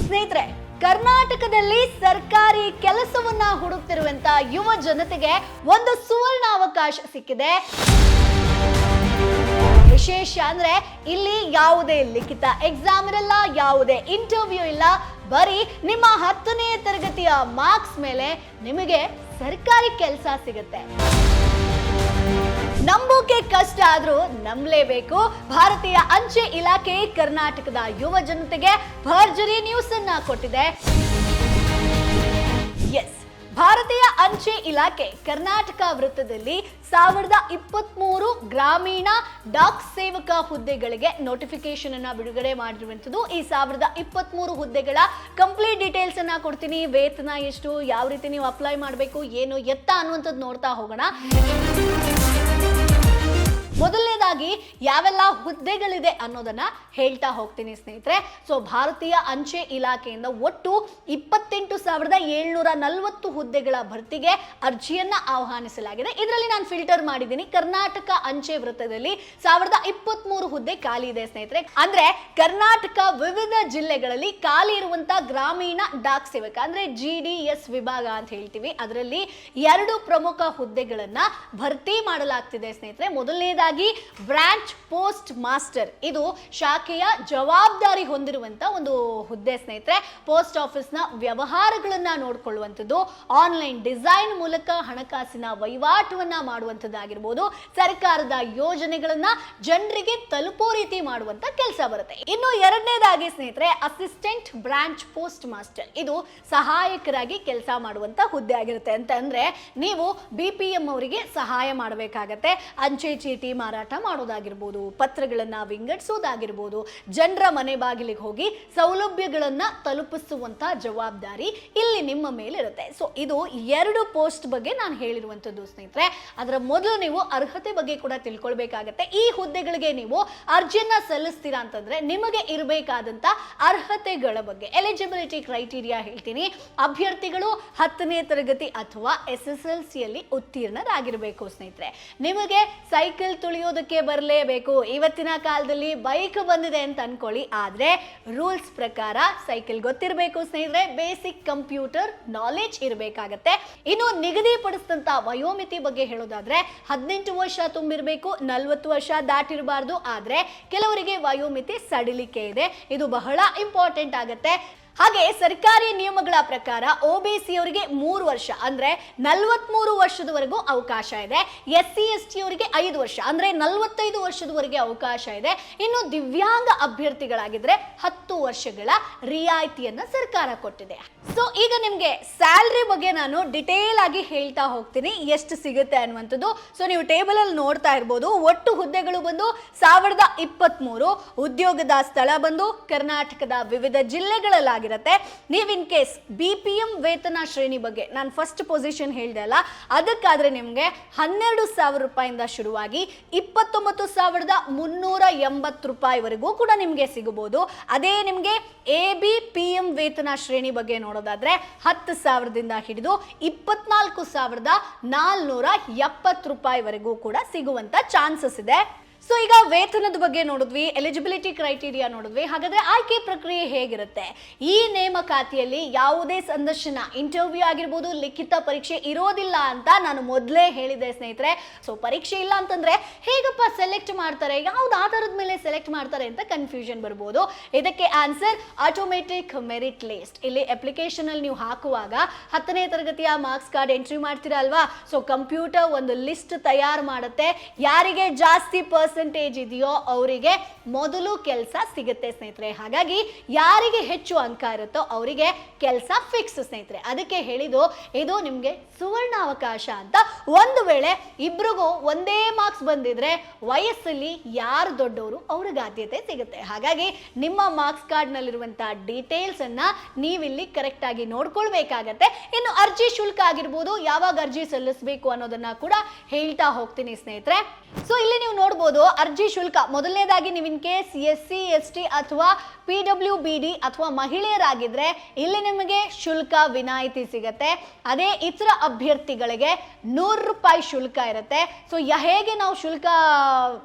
ಸ್ನೇಹಿತರೆ, ಕರ್ನಾಟಕದಲ್ಲಿ ಸರ್ಕಾರಿ ಕೆಲಸವನ್ನ ಹುಡುಕ್ತಿರುವಂತ ಯುವ ಜನತೆಗೆ ಒಂದು ಸುವರ್ಣ ಅವಕಾಶ ಸಿಕ್ಕಿದೆ. ವಿಶೇಷ ಅಂದ್ರೆ ಇಲ್ಲಿ ಯಾವುದೇ ಲಿಖಿತ ಎಕ್ಸಾಮ್ ಇರಲ್ಲ, ಯಾವುದೇ ಇಂಟರ್ವ್ಯೂ ಇಲ್ಲ. ಬರೀ ನಿಮ್ಮ 10ನೇ ತರಗತಿಯ ಮಾರ್ಕ್ಸ್ ಮೇಲೆ ನಿಮಗೆ ಸರ್ಕಾರಿ ಕೆಲಸ ಸಿಗುತ್ತೆ. ನಂಬೋಕೆ ಕಷ್ಟ ಆದ್ರೂ ನಂಬಲೇಬೇಕು. ಭಾರತೀಯ ಅಂಚೆ ಇಲಾಖೆ ಕರ್ನಾಟಕದ ಯುವ ಜನತೆಗೆ ಭರ್ಜರಿ ನ್ಯೂಸ್ ಅನ್ನ ಕೊಟ್ಟಿದೆ. ಎಸ್, ಭಾರತೀಯ ಅಂಚೆ ಇಲಾಖೆ ಕರ್ನಾಟಕ ವೃತ್ತದಲ್ಲಿ 1023 ಗ್ರಾಮೀಣ ಡಾಕ್ ಸೇವಕ ಹುದ್ದೆಗಳಿಗೆ ನೋಟಿಫಿಕೇಶನ್ ಅನ್ನ ಬಿಡುಗಡೆ ಮಾಡಿರುವಂತದ್ದು. ಈ 1023 ಹುದ್ದೆಗಳ ಕಂಪ್ಲೀಟ್ ಡೀಟೇಲ್ಸ್ ಅನ್ನ ಕೊಡ್ತೀನಿ. ವೇತನ ಎಷ್ಟು, ಯಾವ ರೀತಿ ನೀವು ಅಪ್ಲೈ ಮಾಡಬೇಕು, ಏನು ಎತ್ತ ಅನ್ನುವಂಥದ್ದು ನೋಡ್ತಾ ಹೋಗೋಣ. ಮೊದಲನೇದಾಗಿ ಯಾವೆಲ್ಲ ಹುದ್ದೆಗಳಿದೆ ಅನ್ನೋದನ್ನ ಹೇಳ್ತಾ ಹೋಗ್ತೀನಿ ಸ್ನೇಹಿತರೆ. ಸೊ ಭಾರತೀಯ ಅಂಚೆ ಇಲಾಖೆಯಿಂದ ಒಟ್ಟು 28,740 ಹುದ್ದೆಗಳ ಭರ್ತಿಗೆ ಅರ್ಜಿಯನ್ನ ಆಹ್ವಾನಿಸಲಾಗಿದೆ. ಇದರಲ್ಲಿ ನಾನು ಫಿಲ್ಟರ್ ಮಾಡಿದ್ದೀನಿ. ಕರ್ನಾಟಕ ಅಂಚೆ ವೃತ್ತದಲ್ಲಿ 1023 ಹುದ್ದೆ ಖಾಲಿ ಇದೆ ಸ್ನೇಹಿತರೆ. ಅಂದ್ರೆ ಕರ್ನಾಟಕ ವಿವಿಧ ಜಿಲ್ಲೆಗಳಲ್ಲಿ ಖಾಲಿ ಇರುವಂತ ಗ್ರಾಮೀಣ ಡಾಕ್ ಸೇವಕ ಅಂದ್ರೆ GDS ವಿಭಾಗ ಅಂತ ಹೇಳ್ತೀವಿ, ಅದರಲ್ಲಿ 2 ಪ್ರಮುಖ ಹುದ್ದೆಗಳನ್ನ ಭರ್ತಿ ಮಾಡಲಾಗ್ತಿದೆ ಸ್ನೇಹಿತರೆ. ಮೊದಲನೇದಾಗಿ ಬ್ರಾಂಚ್ ಪೋಸ್ಟ್ ಮಾಸ್ಟರ್, ಇದು ಶಾಖೆಯ ಜವಾಬ್ದಾರಿ ಹೊಂದಿರುವಂತ ಒಂದು ಹುದ್ದೆ ಸ್ನೇಹಿತರೆ. ಪೋಸ್ಟ್ ಆಫೀಸ್ ನ ವ್ಯವಹಾರಗಳನ್ನ ನೋಡಿಕೊಳ್ಳುವಂಥದ್ದು, ಆನ್ಲೈನ್ ಡಿಸೈನ್ ಮೂಲಕ ಹಣಕಾಸಿನ ವಹಿವಾಟವನ್ನ ಮಾಡುವಂಥದ್ದಾಗಿರ್ಬೋದು, ಸರ್ಕಾರದ ಯೋಜನೆಗಳನ್ನ ಜನರಿಗೆ ತಲುಪೋ ರೀತಿ ಮಾಡುವಂತ ಕೆಲಸ ಬರುತ್ತೆ. ಇನ್ನು ಎರಡನೇದಾಗಿ ಸ್ನೇಹಿತರೆ ಅಸಿಸ್ಟೆಂಟ್ ಬ್ರಾಂಚ್ ಪೋಸ್ಟ್ ಮಾಸ್ಟರ್, ಇದು ಸಹಾಯಕರಾಗಿ ಕೆಲಸ ಮಾಡುವಂತ ಹುದ್ದೆ ಆಗಿರುತ್ತೆ. ಅಂತ ಅಂದ್ರೆ ನೀವು BPM ಅವರಿಗೆ ಸಹಾಯ ಮಾಡಬೇಕಾಗತ್ತೆ. ಅಂಚೆ ಚೀಟಿ ಮಾರಾಟ ಮಾಡೋದಾಗಿರ್ಬೋದು, ಪತ್ರಗಳನ್ನ ವಿಂಗಡಿಸೋದಾಗಿರ್ಬೋದು, ಜನರ ಮನೆ ಬಾಗಿಲಿಗೆ ಹೋಗಿ ಸೌಲಭ್ಯಗಳನ್ನ ತಲುಪಿಸುವಂತ ಜವಾಬ್ದಾರಿ ಇಲ್ಲಿ ನಿಮ್ಮ ಮೇಲಿರುತ್ತೆ. ಸೊ ಇದು 2 ಪೋಸ್ಟ್ ಬಗ್ಗೆ ನಾನು ಹೇಳಿರುವಂತದ್ದು ಸ್ನೇಹಿತರೆ. ಅದರ ಮೊದಲು ನೀವು ಅರ್ಹತೆ ಬಗ್ಗೆ ಕೂಡ ತಿಳ್ಕೊಳ್ಬೇಕಾಗತ್ತೆ. ಈ ಹುದ್ದೆಗಳಿಗೆ ನೀವು ಅರ್ಜಿಯನ್ನ ಸಲ್ಲಿಸ್ತೀರಾ ಅಂತಂದ್ರೆ ನಿಮಗೆ ಇರಬೇಕಾದಂತ ಅರ್ಹತೆಗಳ ಬಗ್ಗೆ, ಎಲಿಜಿಬಿಲಿಟಿ ಕ್ರೈಟೀರಿಯಾ ಹೇಳ್ತೀನಿ. ಅಭ್ಯರ್ಥಿಗಳು 10ನೇ ತರಗತಿ ಅಥವಾ SSLC ಯಲ್ಲಿ ಉತ್ತೀರ್ಣರಾಗಿರಬೇಕು ಸ್ನೇಹಿತರೆ. ನಿಮಗೆ ಸೈಕಲ್ ತುಳಿಯೋದಕ್ಕೆ ಬರಲೇಬೇಕು. ಇವತ್ತಿನ ಕಾಲದಲ್ಲಿ ಬೈಕ್ ಬಂದಿದೆ ಅಂತ ಅನ್ಕೊಳ್ಳಿ, ಆದ್ರೆ ರೂಲ್ಸ್ ಪ್ರಕಾರ ಸೈಕಲ್ ಗೊತ್ತಿರಬೇಕು ಸ್ನೇಹಿತರೆ. ಬೇಸಿಕ್ ಕಂಪ್ಯೂಟರ್ ನಾಲೆಜ್ ಇರಬೇಕಾಗತ್ತೆ. ಇನ್ನು ನಿಗದಿಪಡಿಸಿದಂತ ವಯೋಮಿತಿ ಬಗ್ಗೆ ಹೇಳೋದಾದ್ರೆ 18 ವರ್ಷ ತುಂಬಿರಬೇಕು, 40 ವರ್ಷ ದಾಟಿರಬಾರ್ದು. ಆದ್ರೆ ಕೆಲವರಿಗೆ ವಯೋಮಿತಿ ಸಡಿಲಿಕೆ ಇದೆ, ಇದು ಬಹಳ ಇಂಪಾರ್ಟೆಂಟ್ ಆಗತ್ತೆ. ಹಾಗೆ ಸರ್ಕಾರಿ ನಿಯಮಗಳ ಪ್ರಕಾರ OBC ಅವರಿಗೆ 3 ವರ್ಷ ಅಂದ್ರೆ 43 ವರ್ಷದವರೆಗೂ ಅವಕಾಶ ಇದೆ. SC ST ಅವರಿಗೆ 5 ವರ್ಷ ಅಂದ್ರೆ 45 ವರ್ಷದವರೆಗೆ ಅವಕಾಶ ಇದೆ. ಇನ್ನು ದಿವ್ಯಾಂಗ ಅಭ್ಯರ್ಥಿಗಳಾಗಿದ್ರೆ 10 ವರ್ಷಗಳ ರಿಯಾಯಿತಿಯನ್ನ ಸರ್ಕಾರ ಕೊಟ್ಟಿದೆ. ಸೊ ಈಗ ನಿಮ್ಗೆ ಸ್ಯಾಲರಿ ಬಗ್ಗೆ ನಾನು ಡಿಟೇಲ್ ಆಗಿ ಹೇಳ್ತಾ ಹೋಗ್ತೀನಿ, ಎಷ್ಟು ಸಿಗುತ್ತೆ ಅನ್ನುವಂಥದ್ದು. ಸೊ ನೀವು ಟೇಬಲ್ ಅಲ್ಲಿ ನೋಡ್ತಾ ಇರ್ಬೋದು. ಒಟ್ಟು ಹುದ್ದೆಗಳು ಬಂದು 1023, ಉದ್ಯೋಗದ ಸ್ಥಳ ಬಂದು ಕರ್ನಾಟಕದ ವಿವಿಧ ಜಿಲ್ಲೆಗಳಲ್ಲಾಗಿರುತ್ತೆ. ನೀವು ಇನ್ ಕೇಸ್ BPM ವೇತನ ಶ್ರೇಣಿ ಬಗ್ಗೆ ನಾನು ಫಸ್ಟ್ ಪೊಸಿಷನ್ ಹೇಳ್ದೆ ಅಲ್ಲ, ಅದಕ್ಕಾದ್ರೆ ನಿಮ್ಗೆ 12,000 ರೂಪಾಯಿಂದ ಶುರುವಾಗಿ 29,380 ರೂಪಾಯಿವರೆಗೂ ಕೂಡ ನಿಮ್ಗೆ ಸಿಗಬಹುದು. ಅದೇ ನಿಮ್ಗೆ ABPM ವೇತನ ಶ್ರೇಣಿ ಬಗ್ಗೆ ನೋಡೋದಾದ್ರೆ 10,000ದಿಂದ ಹಿಡಿದು 24,470 ರೂಪಾಯಿವರೆಗೂ ಕೂಡ ಸಿಗುವಂತ ಚಾನ್ಸಸ್ ಇದೆ. ಸೊ ಈಗ ವೇತನದ ಬಗ್ಗೆ ನೋಡಿದ್ವಿ, ಎಲಿಜಿಬಿಲಿಟಿ ಕ್ರೈಟೀರಿಯಾ ನೋಡಿದ್ವಿ. ಹಾಗಾದ್ರೆ ಆಯ್ಕೆ ಪ್ರಕ್ರಿಯೆ ಹೇಗಿರುತ್ತೆ? ಈ ನೇಮಕಾತಿಯಲ್ಲಿ ಯಾವುದೇ ಸಂದರ್ಶನ, ಇಂಟರ್ವ್ಯೂ ಆಗಿರ್ಬೋದು, ಲಿಖಿತ ಪರೀಕ್ಷೆ ಇರೋದಿಲ್ಲ ಅಂತ ನಾನು ಮೊದಲೇ ಹೇಳಿದೆ ಸ್ನೇಹಿತರೆ. ಸೊ ಪರೀಕ್ಷೆ ಇಲ್ಲ ಅಂತಂದ್ರೆ ಹೇಗಪ್ಪ ಸೆಲೆಕ್ಟ್ ಮಾಡ್ತಾರೆ, ಯಾವ್ದು ಆಧಾರದ ಮೇಲೆ ಸೆಲೆಕ್ಟ್ ಮಾಡ್ತಾರೆ ಅಂತ ಕನ್ಫ್ಯೂಷನ್ ಬರ್ಬೋದು. ಇದಕ್ಕೆ ಆನ್ಸರ್ ಆಟೋಮೆಟಿಕ್ ಮೆರಿಟ್ ಲಿಸ್ಟ್. ಇಲ್ಲಿ ಅಪ್ಲಿಕೇಶನ್ ಅಲ್ಲಿ ನೀವು ಹಾಕುವಾಗ 10ನೇ ತರಗತಿಯ ಮಾರ್ಕ್ಸ್ ಕಾರ್ಡ್ ಎಂಟ್ರಿ ಮಾಡ್ತೀರಾ ಅಲ್ವಾ, ಸೊ ಕಂಪ್ಯೂಟರ್ ಒಂದು ಲಿಸ್ಟ್ ತಯಾರು ಮಾಡುತ್ತೆ. ಯಾರಿಗೆ ಜಾಸ್ತಿ ಪರ್ಸೆಂಟೇಜ್ ಇದೆಯೋ ಅವರಿಗೆ ಮೊದಲು ಕೆಲಸ ಸಿಗುತ್ತೆ ಸ್ನೇಹಿತರೆ. ಹಾಗಾಗಿ ಯಾರಿಗೆ ಹೆಚ್ಚು ಅಂಕ ಇರುತ್ತೋ ಅವರಿಗೆ ಕೆಲಸ ಫಿಕ್ಸ್ ಸ್ನೇಹಿತರೆ. ಅದಕ್ಕೆ ಹೇಳಿದ್ದು ಇದು ನಿಮ್ಗೆ ಸುವರ್ಣ ಅವಕಾಶ ಅಂತ. ಒಂದು ವೇಳೆ ಇಬ್ರಿಗೂ ಒಂದೇ ಮಾರ್ಕ್ಸ್ ಬಂದಿದ್ರೆ ವಯಸ್ಸಲ್ಲಿ ಯಾರು ದೊಡ್ಡವರು ಅವ್ರಿಗೆ ಆದ್ಯತೆ ಸಿಗುತ್ತೆ. ಹಾಗಾಗಿ ನಿಮ್ಮ ಮಾರ್ಕ್ಸ್ ಕಾರ್ಡ್ ನಲ್ಲಿರುವಂತಹ ಡೀಟೇಲ್ಸ್ ಅನ್ನ ನೀವಿಲ್ಲಿ ಕರೆಕ್ಟ್ ಆಗಿ ನೋಡ್ಕೊಳ್ಬೇಕಾಗತ್ತೆ. ಇನ್ನು ಅರ್ಜಿ ಶುಲ್ಕ ಆಗಿರ್ಬೋದು, ಯಾವಾಗ ಅರ್ಜಿ ಸಲ್ಲಿಸಬೇಕು ಅನ್ನೋದನ್ನ ಕೂಡ ಹೇಳ್ತಾ ಹೋಗ್ತೀನಿ ಸ್ನೇಹಿತರೆ. ಸೊ ಇಲ್ಲಿ ನೀವು ನೋಡ್ಬೋದು ಅರ್ಜಿ ಶುಲ್ಕ. ಮೊದಲನೇದಾಗಿ ನೀವು ಇನ್ ಕೇಸ್ SC ST ಅಥವಾ PWBD ಅಥವಾ ಮಹಿಳೆಯರಾಗಿದ್ರೆ ಇಲ್ಲಿ ನಿಮಗೆ ಶುಲ್ಕ ವಿನಾಯಿತಿ ಸಿಗತ್ತೆ. ಅದೇ ಇತರ ಅಭ್ಯರ್ಥಿಗಳಿಗೆ 100 ರೂಪಾಯಿ ಶುಲ್ಕ ಇರುತ್ತೆ. ಸೊ ಹೇಗೆ ನಾವು ಶುಲ್ಕ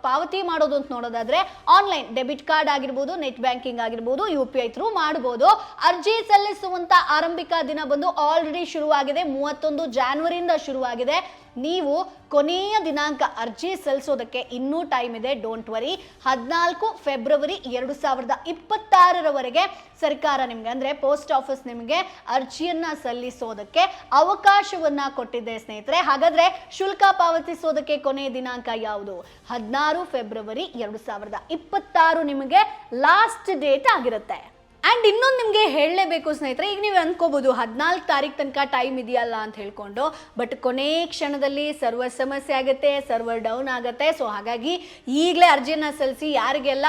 ಪಾವತಿ ಮಾಡೋದು ಅಂತ ನೋಡೋದಾದ್ರೆ ಆನ್ಲೈನ್ ಡೆಬಿಟ್ ಕಾರ್ಡ್ ಆಗಿರ್ಬೋದು, ನೆಟ್ ಬ್ಯಾಂಕಿಂಗ್ ಆಗಿರ್ಬೋದು, UPI ಥ್ರೂ ಮಾಡ್ಬೋದು. ಅರ್ಜಿ ಸಲ್ಲಿಸುವಂತ ಆರಂಭಿಕ ದಿನ ಬಂದು ಆಲ್ರೆಡಿ ಶುರುವಾಗಿದೆ, 31 ಜಾನ್ವರಿಯಿಂದ ಶುರುವಾಗಿದೆ. ನೀವು ಕೊನೆಯ ದಿನಾಂಕ ಅರ್ಜಿ ಸಲ್ಲಿಸೋದಕ್ಕೆ ಇನ್ನೂ ಟೈಮ್ ಇದೆ, ಡೋಂಟ್ ವರಿ. 14 ಫೆಬ್ರವರಿ 2026ರವರೆಗೆ ಸರ್ಕಾರ ನಿಮ್ಗೆ ಅಂದ್ರೆ ಪೋಸ್ಟ್ ಆಫೀಸ್ ನಿಮಗೆ ಅರ್ಜಿಯನ್ನ ಸಲ್ಲಿಸೋದಕ್ಕೆ ಅವಕಾಶವನ್ನ ಕೊಟ್ಟಿದೆ ಸ್ನೇಹಿತರೆ. ಹಾಗಾದ್ರೆ ಶುಲ್ಕ ಪಾವತಿಸೋದಕ್ಕೆ ಕೊನೆಯ ದಿನಾಂಕ ಯಾವುದು? 16 ಫೆಬ್ರವರಿ 2026 ನಿಮಗೆ ಲಾಸ್ಟ್ ಡೇಟ್ ಆಗಿರುತ್ತೆ. ಆ್ಯಂಡ್ ಇನ್ನೊಂದು ನಿಮಗೆ ಹೇಳಲೇಬೇಕು ಸ್ನೇಹಿತರೆ, ಈಗ ನೀವು ಅನ್ಕೋಬೋದು 14 ತಾರೀಕು ತನಕ ಟೈಮ್ ಇದೆಯಲ್ಲ ಅಂತ ಹೇಳ್ಕೊಂಡು, ಬಟ್ ಕೊನೆ ಕ್ಷಣದಲ್ಲಿ ಸರ್ವರ್ ಸಮಸ್ಯೆ ಆಗುತ್ತೆ, ಸರ್ವರ್ ಡೌನ್ ಆಗುತ್ತೆ. ಸೊ ಹಾಗಾಗಿ ಈಗಲೇ ಅರ್ಜಿಯನ್ನು ಸಲ್ಲಿಸಿ. ಯಾರಿಗೆಲ್ಲ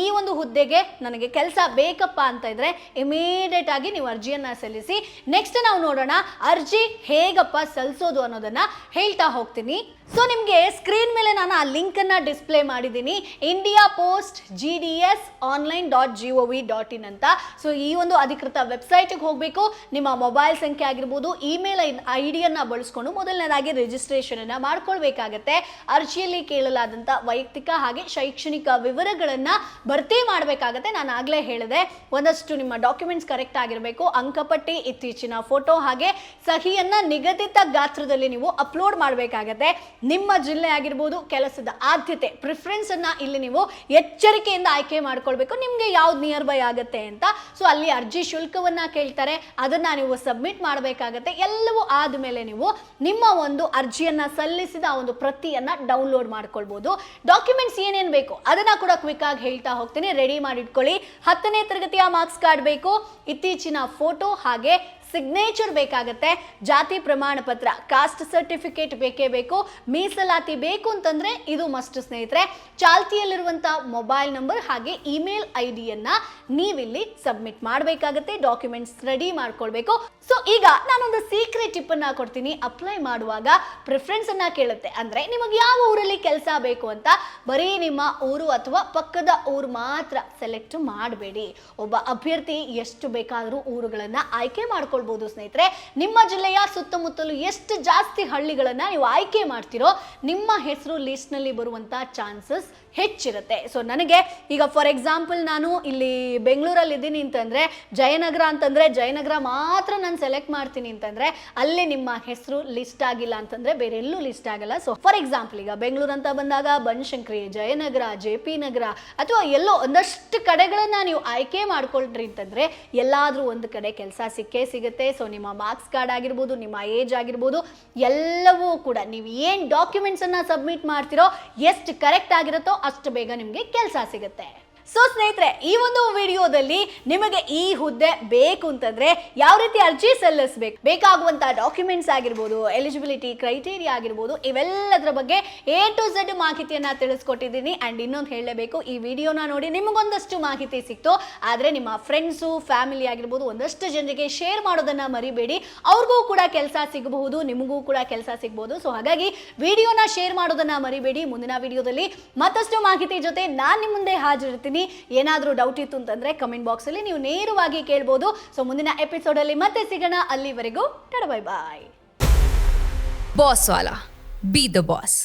ಈ ಒಂದು ಹುದ್ದೆಗೆ ನನಗೆ ಕೆಲಸ ಬೇಕಪ್ಪ ಅಂತ ಇದ್ರೆ ಇಮಿಡಿಯೇಟ್ ಆಗಿ ನೀವು ಅರ್ಜಿಯನ್ನು ಸಲ್ಲಿಸಿ. ನೆಕ್ಸ್ಟ್ ನಾವು ನೋಡೋಣ ಅರ್ಜಿ ಹೇಗಪ್ಪ ಸಲ್ಲಿಸೋದು ಅನ್ನೋದನ್ನ ಹೇಳ್ತಾ ಹೋಗ್ತೀನಿ. ಸೊ ನಿಮಗೆ ಸ್ಕ್ರೀನ್ ಮೇಲೆ ನಾನು ಆ ಲಿಂಕನ್ನು ಡಿಸ್ಪ್ಲೇ ಮಾಡಿದ್ದೀನಿ, ಇಂಡಿಯಾ ಪೋಸ್ಟ್ GDS online.gov.in ಅಂತ. ಸೊ ಈ ಒಂದು ಅಧಿಕೃತ ವೆಬ್ಸೈಟ್ಗೆ ಹೋಗಬೇಕು. ನಿಮ್ಮ ಮೊಬೈಲ್ ಸಂಖ್ಯೆ ಆಗಿರ್ಬೋದು, ಇಮೇಲ್ ID-ಯನ್ನು ಬಳಸ್ಕೊಂಡು ಮೊದಲನೇದಾಗಿ ರಿಜಿಸ್ಟ್ರೇಷನ್ ಅನ್ನು ಮಾಡ್ಕೊಳ್ಬೇಕಾಗತ್ತೆ. ಅರ್ಜಿಯಲ್ಲಿ ಕೇಳಲಾದಂಥ ವೈಯಕ್ತಿಕ ಹಾಗೆ ಶೈಕ್ಷಣಿಕ ವಿವರಗಳನ್ನು ಭರ್ತಿ ಮಾಡಬೇಕಾಗತ್ತೆ. ನಾನು ಆಗಲೇ ಹೇಳಿದೆ, ಒಂದಷ್ಟು ನಿಮ್ಮ ಡಾಕ್ಯುಮೆಂಟ್ಸ್ ಕರೆಕ್ಟ್ ಆಗಿರಬೇಕು, ಅಂಕಪಟ್ಟಿ, ಇತ್ತೀಚಿನ ಫೋಟೋ ಹಾಗೆ ಸಹಿಯನ್ನ ನಿಗದಿತ ಗಾತ್ರದಲ್ಲಿ ನೀವು ಅಪ್ಲೋಡ್ ಮಾಡಬೇಕಾಗತ್ತೆ. ನಿಮ್ಮ ಜಿಲ್ಲೆ ಆಗಿರ್ಬೋದು, ಕೆಲಸದ ಆದ್ಯತೆ ಪ್ರಿಫರೆನ್ಸ್ ಅನ್ನ ಇಲ್ಲಿ ನೀವು ಎಚ್ಚರಿಕೆಯಿಂದ ಆಯ್ಕೆ ಮಾಡ್ಕೊಳ್ಬೇಕು, ನಿಮ್ಗೆ ಯಾವ್ದು ನಿಯರ್ ಬೈ ಆಗುತ್ತೆ ಅಂತ. ಸೊ ಅಲ್ಲಿ ಅರ್ಜಿ ಶುಲ್ಕವನ್ನ ಕೇಳ್ತಾರೆ, ಅದನ್ನ ನೀವು ಸಬ್ಮಿಟ್ ಮಾಡಬೇಕಾಗತ್ತೆ. ಎಲ್ಲವೂ ಆದ್ಮೇಲೆ ನೀವು ನಿಮ್ಮ ಒಂದು ಅರ್ಜಿಯನ್ನ ಸಲ್ಲಿಸಿದ ಒಂದು ಪ್ರತಿಯನ್ನ ಡೌನ್ಲೋಡ್ ಮಾಡ್ಕೊಳ್ಬಹುದು. ಡಾಕ್ಯುಮೆಂಟ್ಸ್ ಏನೇನು ಬೇಕು ಅದನ್ನ ಕೂಡ ಕ್ವಿಕ್ ಆಗಿ ಹೇಳ್ತಾ ಹೋಗ್ತೀನಿ, ರೆಡಿ ಮಾಡಿಟ್ಕೊಳ್ಳಿ. 10ನೇ ತರಗತಿಯ ಮಾರ್ಕ್ಸ್ ಕಾರ್ಡ್ ಬೇಕು, ಇತ್ತೀಚಿನ ಫೋಟೋ ಹಾಗೆ ಸಿಗ್ನೇಚರ್ ಬೇಕಾಗತ್ತೆ, ಜಾತಿ ಪ್ರಮಾಣ ಪತ್ರ, ಕಾಸ್ಟ್ ಸರ್ಟಿಫಿಕೇಟ್ ಬೇಕೇ ಬೇಕು, ಮೀಸಲಾತಿ ಬೇಕು ಅಂತಂದ್ರೆ ಇದು ಮಸ್ಟ್ ಸ್ನೇಹಿತರೆ. ಚಾಲ್ತಿಯಲ್ಲಿರುವಂತ ಮೊಬೈಲ್ ನಂಬರ್ ಹಾಗೆ ಇಮೇಲ್ ID-ಯನ್ನ ನೀವಿಲ್ಲಿ ಸಬ್ಮಿಟ್ ಮಾಡಬೇಕಾಗತ್ತೆ. ಡಾಕ್ಯುಮೆಂಟ್ಸ್ ರೆಡಿ ಮಾಡ್ಕೊಳ್ಬೇಕು. ಸೊ ಈಗ ನಾನೊಂದು ಸೀಕ್ರೆಟ್ ಟಿಪ್ ಅನ್ನ ಕೊಡ್ತೀನಿ. ಅಪ್ಲೈ ಮಾಡುವಾಗ ಪ್ರಿಫರೆನ್ಸ್ ಅನ್ನ ಕೇಳುತ್ತೆ, ಅಂದ್ರೆ ನಿಮಗೆ ಯಾವ ಊರಲ್ಲಿ ಕೆಲಸ ಬೇಕು ಅಂತ ಬರೀ ನಿಮ್ಮ ಊರು ಅಥವಾ ಪಕ್ಕದ ಊರು ಮಾತ್ರ ಸೆಲೆಕ್ಟ್ ಮಾಡಬೇಡಿ. ಒಬ್ಬ ಅಭ್ಯರ್ಥಿ ಎಷ್ಟು ಬೇಕಾದರೂ ಊರುಗಳನ್ನ ಆಯ್ಕೆ ಮಾಡ್ಕೊಳ್ಳಿ ಸ್ನೇಹಿತರೆ. ನಿಮ್ಮ ಜಿಲ್ಲೆಯ ಸುತ್ತಮುತ್ತಲು ಎಷ್ಟು ಜಾಸ್ತಿ ಹಳ್ಳಿಗಳನ್ನ ನೀವು ಆಯ್ಕೆ ಮಾಡ್ತಿರೋ ನಿಮ್ಮ ಹೆಸರು ಲಿಸ್ಟ್ ನಲ್ಲಿ ಬರುವಂತ ಚಾನ್ಸಸ್ ಹೆಚ್ಚಿರುತ್ತೆ. ಸೊ ನನಗೆ ಈಗ ಫಾರ್ ಎಕ್ಸಾಂಪಲ್ ನಾನು ಇಲ್ಲಿ ಬೆಂಗಳೂರಲ್ಲಿ ಇದ್ದೀನಿ ಅಂತಂದ್ರೆ ಜಯನಗರ ಅಂತಂದ್ರೆ ಜಯನಗರ ಮಾತ್ರ ನಾನು ಸೆಲೆಕ್ಟ್ ಮಾಡ್ತೀನಿ ಅಂತಂದ್ರೆ ಅಲ್ಲಿ ನಿಮ್ಮ ಹೆಸರು ಲಿಸ್ಟ್ ಆಗಿಲ್ಲ ಅಂತಂದ್ರೆ ಬೇರೆ ಎಲ್ಲೂ ಲಿಸ್ಟ್ ಆಗಲ್ಲ. ಸೊ ಫಾರ್ ಎಕ್ಸಾಂಪಲ್ ಈಗ ಬೆಂಗಳೂರು ಅಂತ ಬಂದಾಗ ಬನಶಂಕರಿ, ಜಯನಗರ, JP ನಗರ ಅಥವಾ ಎಲ್ಲೋ ಒಂದಷ್ಟು ಕಡೆಗಳನ್ನ ನೀವು ಆಯ್ಕೆ ಮಾಡ್ಕೊಳ್ರಿ ಅಂತಂದ್ರೆ ಎಲ್ಲಾದ್ರೂ ಒಂದು ಕಡೆ ಕೆಲಸ ಸಿಕ್ಕೇ ಸಿಗುತ್ತೆ. ಸೊ ನಿಮ್ಮ ಮಾರ್ಕ್ಸ್ ಕಾರ್ಡ್ ಆಗಿರ್ಬೋದು, ನಿಮ್ಮ ಏಜ್ ಆಗಿರ್ಬೋದು, ಎಲ್ಲವೂ ಕೂಡ ನೀವು ಏನ್ ಡಾಕ್ಯುಮೆಂಟ್ಸ್ ಅನ್ನ ಸಬ್ಮಿಟ್ ಮಾಡ್ತಿರೋ ಎಷ್ಟು ಕರೆಕ್ಟ್ ಆಗಿರುತ್ತೋ ಅಷ್ಟು ಬೇಗ ನಿಮಗೆ ಕೆಲಸ ಸಿಗುತ್ತೆ. ಸೊ ಸ್ನೇಹಿತರೆ, ಈ ಒಂದು ವಿಡಿಯೋದಲ್ಲಿ ನಿಮಗೆ ಈ ಹುದ್ದೆ ಬೇಕು ಅಂತಂದ್ರೆ ಯಾವ ರೀತಿ ಅರ್ಜಿ ಸಲ್ಲಿಸಬೇಕು, ಬೇಕಾಗುವಂತ ಡಾಕ್ಯುಮೆಂಟ್ಸ್ ಆಗಿರ್ಬೋದು, ಎಲಿಜಿಬಿಲಿಟಿ ಕ್ರೈಟೀರಿಯಾ ಆಗಿರ್ಬೋದು, ಇವೆಲ್ಲದರ ಬಗ್ಗೆ A to Z ಮಾಹಿತಿಯನ್ನ ತಿಳಿಸ್ಕೊಟ್ಟಿದ್ದೀನಿ. ಅಂಡ್ ಇನ್ನೊಂದು ಹೇಳಲೇಬೇಕು, ಈ ವಿಡಿಯೋನ ನೋಡಿ ನಿಮಗೊಂದಷ್ಟು ಮಾಹಿತಿ ಸಿಕ್ತು, ಆದ್ರೆ ನಿಮ್ಮ ಫ್ರೆಂಡ್ಸು, ಫ್ಯಾಮಿಲಿ ಆಗಿರ್ಬೋದು ಒಂದಷ್ಟು ಜನರಿಗೆ ಶೇರ್ ಮಾಡೋದನ್ನ ಮರಿಬೇಡಿ. ಅವ್ರಿಗೂ ಕೂಡ ಕೆಲಸ ಸಿಗಬಹುದು, ನಿಮಗೂ ಕೂಡ ಕೆಲಸ ಸಿಗಬಹುದು. ಸೊ ಹಾಗಾಗಿ ವಿಡಿಯೋನ ಶೇರ್ ಮಾಡೋದನ್ನ ಮರಿಬೇಡಿ. ಮುಂದಿನ ವಿಡಿಯೋದಲ್ಲಿ ಮತ್ತಷ್ಟು ಮಾಹಿತಿ ಜೊತೆ ನಾನು ನಿಮ್ಮ ಮುಂದೆ ಹಾಜರಿರ್ತೀನಿ. ಏನಾದರೂ ಡೌಟ್ ಇತ್ತು ಅಂತಂದ್ರೆ ಕಮೆಂಟ್ ಬಾಕ್ಸ್ ಅಲ್ಲಿ ನೀವು ನೇರವಾಗಿ ಕೇಳಬಹುದು. ಸೊ ಮುಂದಿನ ಎಪಿಸೋಡ್ ಅಲ್ಲಿ ಮತ್ತೆ ಸಿಗೋಣ. ಅಲ್ಲಿವರೆಗೂ ಟಾಟಾ ಬೈ ಬಾಯ್. ಬಾಸ್ ವಾಲಾ, ಬಿ ದ ಬಾಸ್.